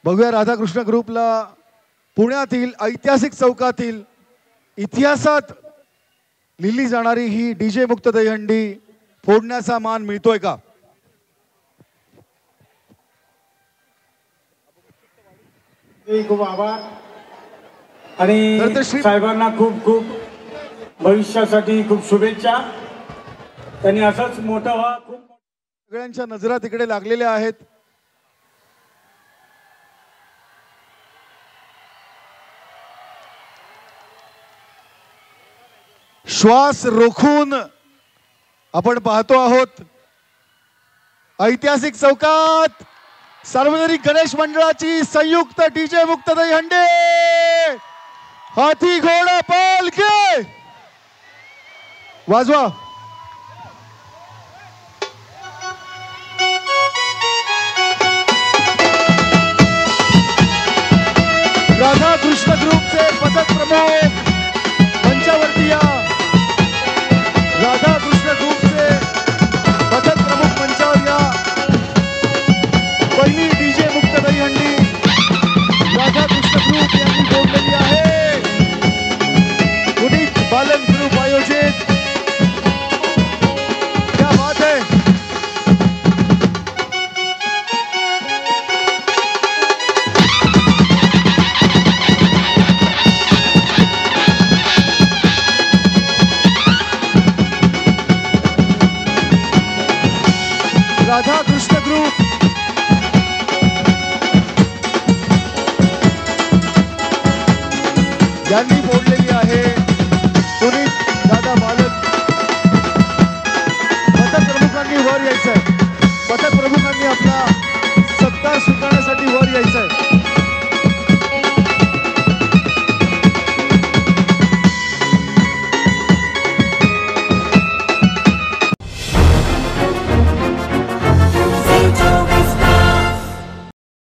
बघूया राधाकृष्ण ग्रुपला पुण्यातील ऐतिहासिक चौकातील इतिहासात लिहिली जाणारी ही डीजे मुक्त दहीहंडी फोडण्याचा मान मिळतोय का? खूप आभार आणि साहेबांना खूप खूप भविष्यासाठी खूप शुभेच्छा. त्यांनी असंच मोठं व्हा. खूप सगळ्यांच्या नजरा तिकडे लागलेल्या आहेत. श्वास रोखून आपण पाहतो आहोत ऐतिहासिक चौकात सार्वजनिक गणेश मंडळाची संयुक्त डीजे मुक्त दहीहंडी हाथी घोडा पालखी वाजवा. राधाकृष्ण ग्रुपचे पथक प्रमुख मंचावरती या. राधाकृष्ण ग्रुपचे पथक प्रमुख मंचावर या. पहिली डीजे मुक्त दहीहंडी राधाकृष्ण ग्रुप यांनी जोडलेली आहे. पुनीत बालन ग्रुप आयोजित. क्या बात है. राधाकृष्ण ग्रुप यांनी